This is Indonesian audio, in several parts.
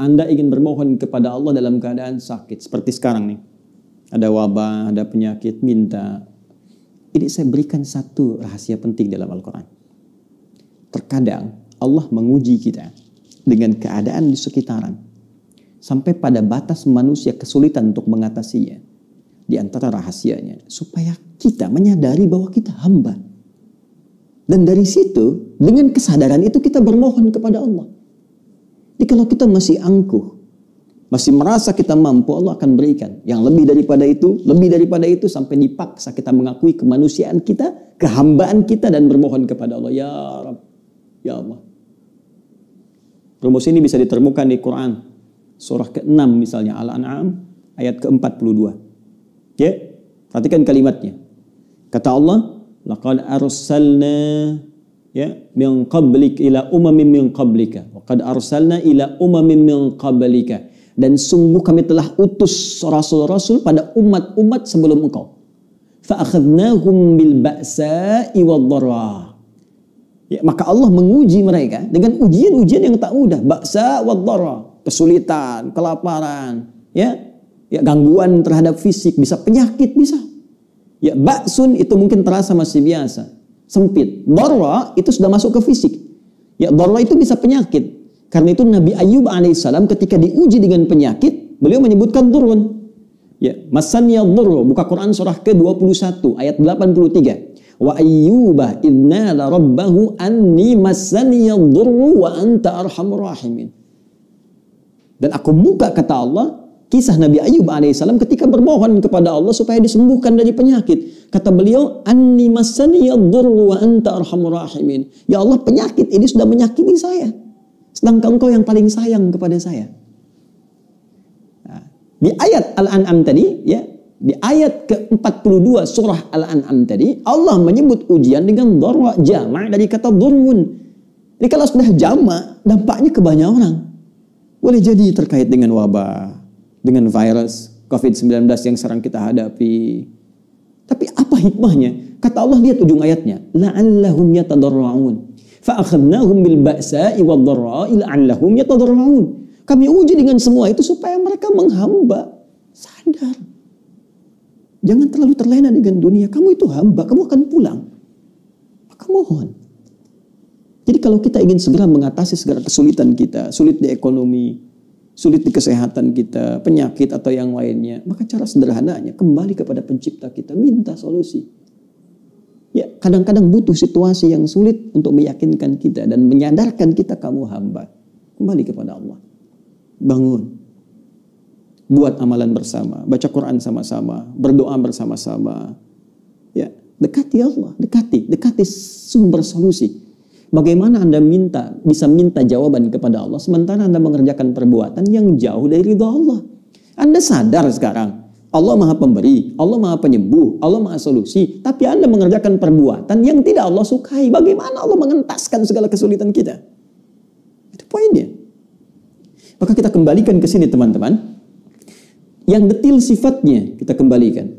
Anda ingin bermohon kepada Allah dalam keadaan sakit. Seperti sekarang nih. Ada wabah, ada penyakit, minta. Ini saya berikan satu rahasia penting dalam Al-Quran. Terkadang Allah menguji kita dengan keadaan di sekitaran. Sampai pada batas manusia kesulitan untuk mengatasinya. Di antara rahasianya. Supaya kita menyadari bahwa kita hamba. Dan dari situ, dengan kesadaran itu kita bermohon kepada Allah. Jadi kalau kita masih angkuh, masih merasa kita mampu, Allah akan berikan. Yang lebih daripada itu sampai dipaksa kita mengakui kemanusiaan kita, kehambaan kita dan bermohon kepada Allah. Ya Rabb, ya Allah. Rumus ini bisa ditemukan di Quran. Surah ke-6 misalnya, Al-An'am ayat ke-42. Ya, perhatikan kalimatnya. Kata Allah, laqad arsalna min qablik ila umamin min qablika wa qad arsalna ila umamin min qablika, dan sungguh kami telah utus rasul-rasul pada umat-umat sebelum engkau. Fa akhadnahum bil ba'sa'i wad dharra. Ya, maka Allah menguji mereka dengan ujian-ujian yang tak mudah, ba'sa wad dharra, kesulitan, kelaparan, ya gangguan terhadap fisik, bisa penyakit, bisa. Ya, ba'sun itu mungkin terasa masih biasa, sempit. Dharra itu sudah masuk ke fisik. Ya, dharra itu bisa penyakit. Karena itu Nabi Ayyub alaihissalam ketika diuji dengan penyakit, beliau menyebutkan durun. Ya, masaniya dhurru, buka Quran surah ke-21 ayat 83. Wa ayyuba idnala rabbahu anni masaniya dhurru wa anta arhamur rahimin. Dan aku buka, kata Allah, kisah Nabi Ayyub alaihissalam ketika bermohon kepada Allah supaya disembuhkan dari penyakit. Kata beliau, anni masaniya dhurru wa anta arhamur rahimin. Ya Allah, penyakit ini sudah menyakiti saya. Sedangkan engkau yang paling sayang kepada saya. Nah, di ayat Al-An'am tadi, ya, di ayat ke-42 surah Al-An'am tadi, Allah menyebut ujian dengan dharra, jama' dari kata dhurrun. Jadi kalau sudah jama', dampaknya ke banyak orang. Boleh jadi terkait dengan wabah, dengan virus COVID-19 yang sekarang kita hadapi. Tapi apa hikmahnya? Kata Allah, lihat ujung ayatnya. La'allahum yatadarra'un. Fa'akhadnahum bil ba'sa'i wad dharra'i la'allahum yatadarra'un. Kami uji dengan semua itu supaya mereka menghamba. Sadar. Jangan terlalu terlena dengan dunia. Kamu itu hamba, kamu akan pulang. Maka mohon. Jadi kalau kita ingin segera mengatasi segala kesulitan kita, sulit di ekonomi, sulit di kesehatan kita, penyakit atau yang lainnya, maka cara sederhananya kembali kepada pencipta kita, minta solusi. Ya, kadang-kadang butuh situasi yang sulit untuk meyakinkan kita dan menyadarkan kita kamu hamba. Kembali kepada Allah. Bangun. Buat amalan bersama, baca Quran sama-sama, berdoa bersama-sama. Ya, dekati Allah, dekati sumber solusi. Bagaimana Anda bisa minta jawaban kepada Allah sementara Anda mengerjakan perbuatan yang jauh dari ridha Allah. Anda sadar sekarang Allah Maha Pemberi, Allah Maha Penyembuh, Allah Maha Solusi, tapi Anda mengerjakan perbuatan yang tidak Allah sukai. Bagaimana Allah mengentaskan segala kesulitan kita? Itu poinnya. Maka kita kembalikan ke sini teman-teman. Yang detil sifatnya kita kembalikan.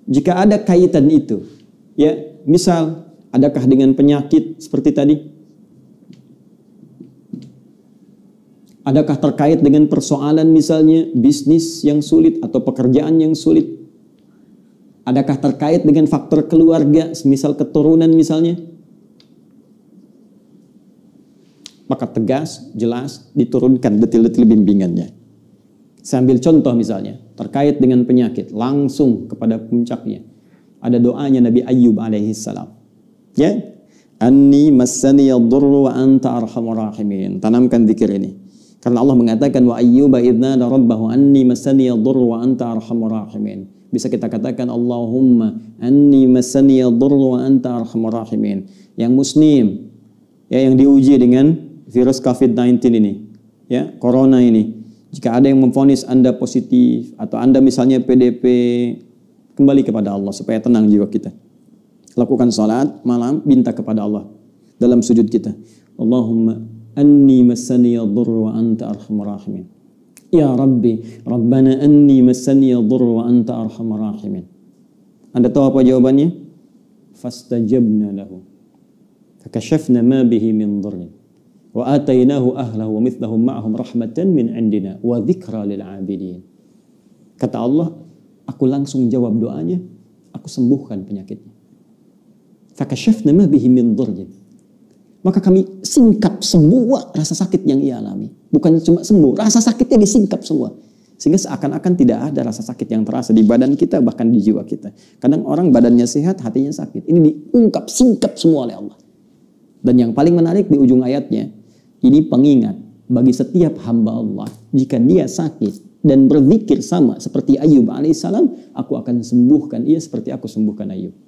Jika ada kaitan itu, ya, misal adakah dengan penyakit seperti tadi? Adakah terkait dengan persoalan misalnya bisnis yang sulit atau pekerjaan yang sulit? Adakah terkait dengan faktor keluarga, semisal keturunan misalnya? Maka tegas, jelas, diturunkan detil-detil bimbingannya. Saya ambil contoh misalnya, terkait dengan penyakit, langsung kepada puncaknya. Ada doanya Nabi Ayyub alaihissalam. Ya, anni massani yadurru wa anta arhamur rahimin. Tanamkan zikir ini. Karena Allah mengatakan wa ayyuba idnada rabbahu anni massani yadurru wa anta arhamur rahimin. Bisa kita katakan Allahumma anni massani yadurru wa anta arhamur rahimin. Yang muslim, ya, yang diuji dengan virus COVID-19 ini, ya, corona ini. Jika ada yang memvonis Anda positif atau Anda misalnya PDP, kembali kepada Allah supaya tenang jiwa kita. Lakukan salat malam, minta kepada Allah dalam sujud kita. Allahumma anni massani yadurru wa anta arhamur rahimin. Ya Rabbi, Rabbana anni massani yadurru wa anta arhamur rahimin. Anda tahu apa jawabannya? Fastajabna lahu. Fakashafna ma bihi min dhurrin. Wa atainahu ahlahu wa mithlahum ma'ahum rahmatan min indina wa dzikra lil 'abidin. Kata Allah, aku langsung jawab doanya, aku sembuhkan penyakitnya. Fakashafna ma bihi min dhurrin. Maka kami singkap semua rasa sakit yang ia alami. Bukan cuma sembuh, rasa sakitnya disingkap semua. Sehingga seakan-akan tidak ada rasa sakit yang terasa di badan kita, bahkan di jiwa kita. Kadang orang badannya sehat, hatinya sakit. Ini diungkap, singkap semua oleh Allah. Dan yang paling menarik di ujung ayatnya, ini pengingat bagi setiap hamba Allah. Jika dia sakit dan berzikir sama seperti Ayub alaihissalam, aku akan sembuhkan ia seperti aku sembuhkan Ayub.